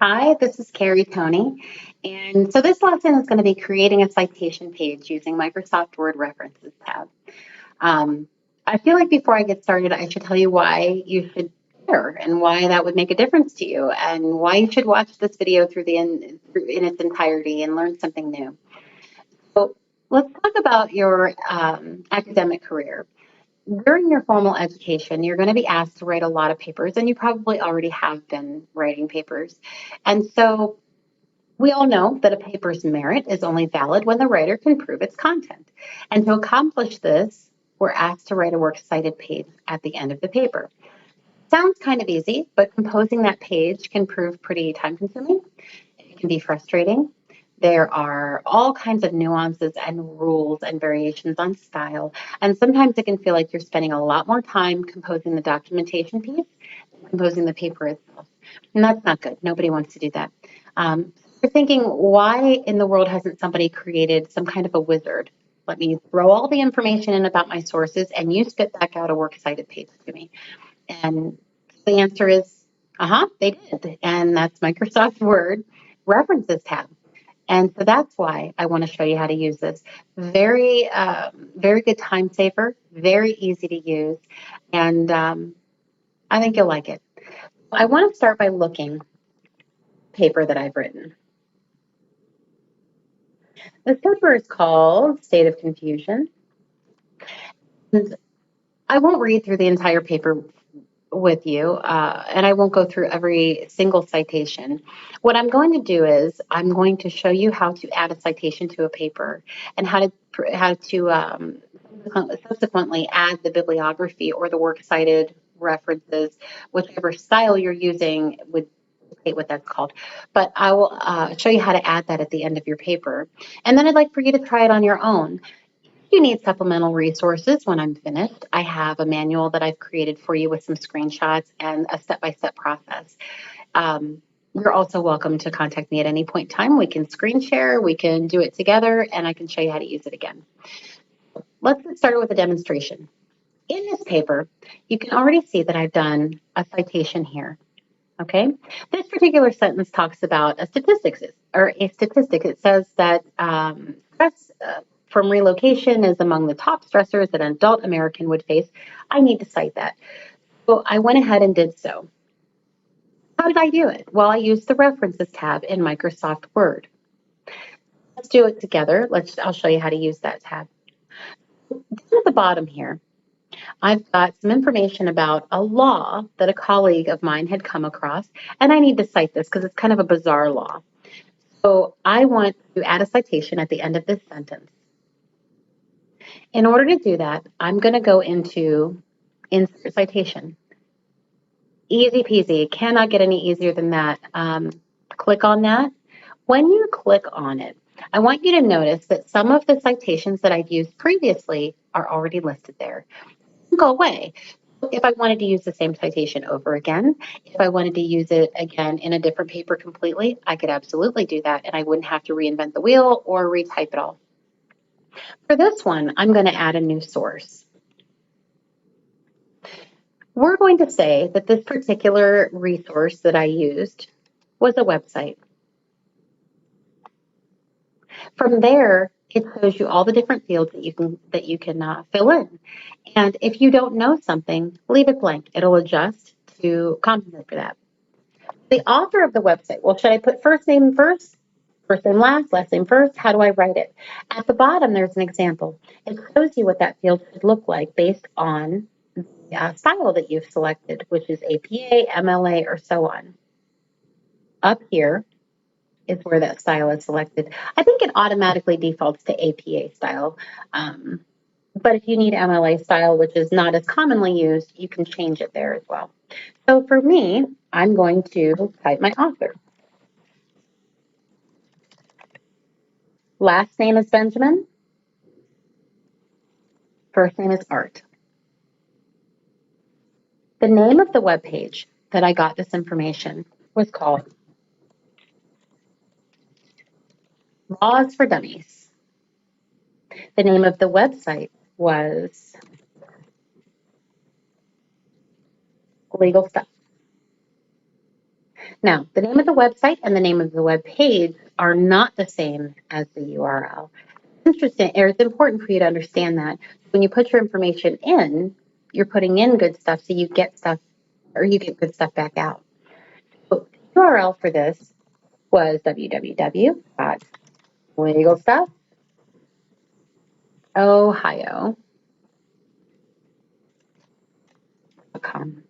Hi, this is Toney. And so this lesson is going to be creating a citation page using Microsoft Word References tab. Um, I feel like before I get started, I should tell you why you should care and why that would make a difference to you and why you should watch this video in its entirety and learn something new. So let's talk about your academic career. During your formal education, you're going to be asked to write a lot of papers, and you probably already have been writing papers. And so we all know that a paper's merit is only valid when the writer can prove its content. And to accomplish this, we're asked to write a works cited page at the end of the paper. Sounds kind of easy, but composing that page can prove pretty time consuming. It can be frustrating. There are all kinds of nuances and rules and variations on style. And sometimes it can feel like you're spending a lot more time composing the documentation piece than composing the paper itself. And that's not good. Nobody wants to do that. You're thinking, why in the world hasn't somebody created some kind of a wizard? Let me throw all the information in about my sources and you spit back out a works cited page to me. And the answer is, they did. And that's Microsoft Word References tab. And so that's why I want to show you how to use this. Very good time saver, very easy to use, and I think you'll like it. I want to start by looking paper that I've written. This paper is called State of Confusion. And I won't read through the entire paper with you, and I won't go through every single citation. What I'm going to do is I'm going to show you how to add a citation to a paper and how to subsequently add the bibliography or the works cited references, whichever style you're using would dictate what that's called. But I will show you how to add that at the end of your paper. And then I'd like for you to try it on your own. You need supplemental resources when I'm finished. I have a manual that I've created for you with some screenshots and a step-by-step process. You're also welcome to contact me at any point in time. We can screen share, we can do it together, and I can show you how to use it again. Let's get started with a demonstration. In this paper, you can already see that I've done a citation here. Okay, this particular sentence talks about a statistic. It says that stress from relocation is among the top stressors that an adult American would face. I need to cite that. So I went ahead and did so. How did I do it? Well, I used the References tab in Microsoft Word. Let's do it together. I'll show you how to use that tab. Down at the bottom here, I've got some information about a law that a colleague of mine had come across, and I need to cite this because it's kind of a bizarre law. So I want to add a citation at the end of this sentence. In order to do that, I'm going to go into Insert Citation. Easy peasy. Cannot get any easier than that. Click on that. When you click on it, I want you to notice that some of the citations that I've used previously are already listed there. Go away. If I wanted to use the same citation over again, if I wanted to use it again in a different paper completely, I could absolutely do that, and I wouldn't have to reinvent the wheel or retype it all. For this one, I'm going to add a new source. We're going to say that this particular resource that I used was a website. From there, it shows you all the different fields that you can fill in. And if you don't know something, leave it blank. It'll adjust to compensate for that. The author of the website, well, should I put first name first name last name first? How do I write it? At the bottom, there's an example. It shows you what that field should look like based on the style that you've selected, which is APA, MLA, or so on. Up here is where that style is selected. I think it automatically defaults to APA style. But if you need MLA style, which is not as commonly used, you can change it there as well. So for me, I'm going to type my author. Last name is Benjamin. First name is Art. The name of the web page that I got this information was called Laws for Dummies. The name of the website was Legal Stuff. Now, the name of the website and the name of the web page are not the same as the URL. It's interesting, or it's important for you to understand that when you put your information in, you're putting in good stuff, so you get stuff, or you get good stuff back out. So the URL for this was www.legalstuffohio.com.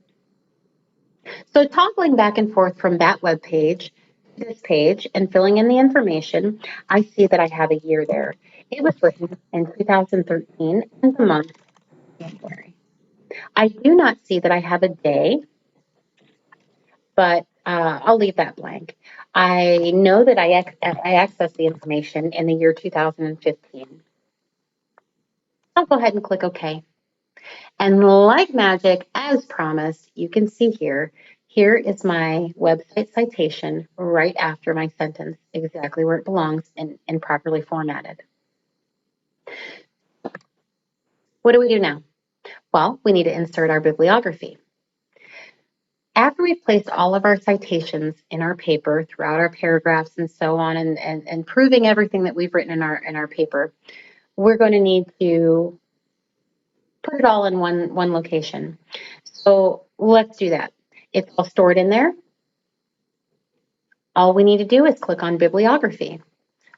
So toggling back and forth from that web page to this page and filling in the information, I see that I have a year there. It was written in 2013 and the month January. I do not see that I have a day, but I'll leave that blank. I know that I accessed the information in the year 2015. I'll go ahead and click OK. And like magic, as promised, you can see here, here is my website citation right after my sentence, exactly where it belongs and properly formatted. What do we do now? Well, we need to insert our bibliography. After we've placed all of our citations in our paper throughout our paragraphs and so on, and proving everything that we've written in our paper, we're going to need to put it all in one location. So let's do that. It's all stored in there. All we need to do is click on bibliography.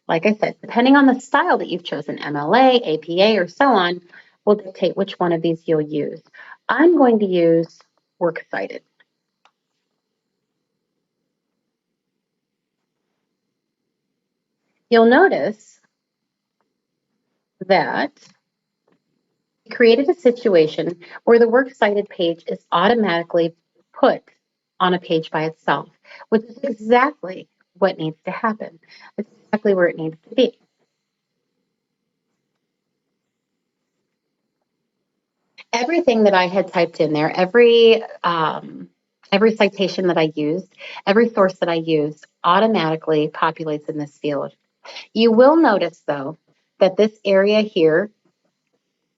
Like I said, depending on the style that you've chosen, MLA, APA, or so on, will dictate which one of these you'll use. I'm going to use Works Cited. You'll notice that we created a situation where the Works Cited page is automatically put on a page by itself, which is exactly what needs to happen. It's exactly where it needs to be. Everything that I had typed in there, every citation that I used, every source that I used automatically populates in this field. You will notice, though, that this area here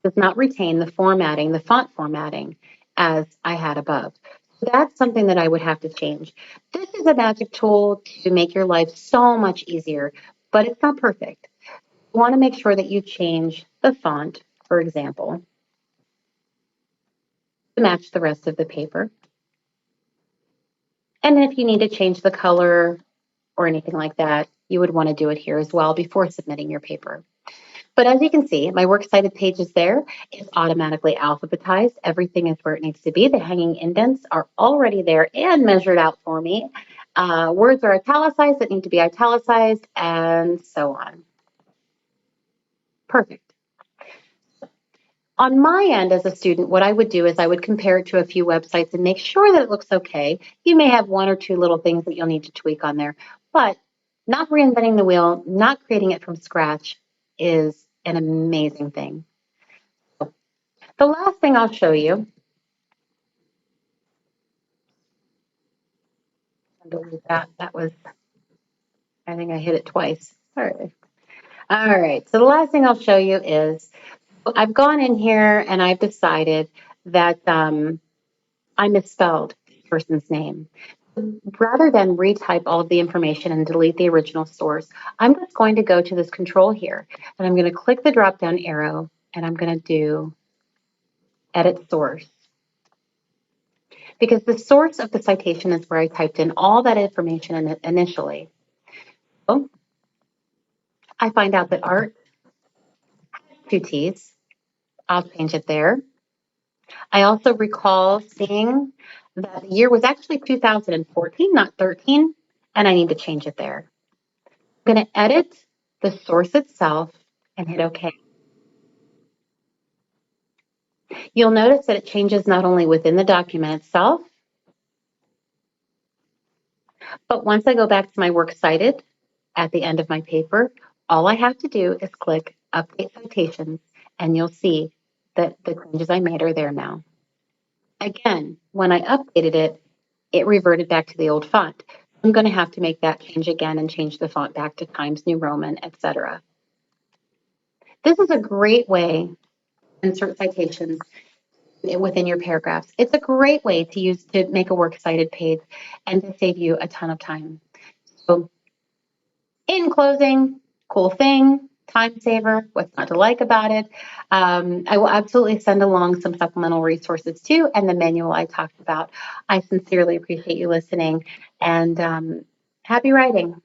does not retain the formatting, the font formatting, as I had above. So that's something that I would have to change. This is a magic tool to make your life so much easier, but it's not perfect. You want to make sure that you change the font, for example, to match the rest of the paper. And if you need to change the color or anything like that, you would want to do it here as well before submitting your paper. But as you can see, my Works Cited page is there. It's automatically alphabetized. Everything is where it needs to be. The hanging indents are already there and measured out for me. Words are italicized that need to be italicized, and so on. Perfect. On my end as a student, what I would do is I would compare it to a few websites and make sure that it looks okay. You may have one or two little things that you'll need to tweak on there, but not reinventing the wheel, not creating it from scratch is an amazing thing. The last thing I'll show you, that was, I think I hit it twice. Sorry. All right, so the last thing I'll show you is I've gone in here and I've decided that I misspelled the person's name. Rather than retype all of the information and delete the original source, I'm just going to go to this control here, and I'm going to click the drop-down arrow, and I'm going to do Edit Source. Because the source of the citation is where I typed in all that information initially. So I find out that art has two T's. I'll change it there. I also recall seeing that the year was actually 2014, not 13, and I need to change it there. I'm going to edit the source itself and hit OK. You'll notice that it changes not only within the document itself, but once I go back to my Works Cited at the end of my paper, all I have to do is click Update Citations, and you'll see that the changes I made are there now. Again, when I updated it, it reverted back to the old font. I'm going to have to make that change again and change the font back to Times New Roman, etc. This is a great way to insert citations within your paragraphs. It's a great way to use to make a works cited page and to save you a ton of time. So in closing, cool thing, time saver, what's not to like about it. I will absolutely send along some supplemental resources too, and the manual I talked about. I sincerely appreciate you listening, and happy writing.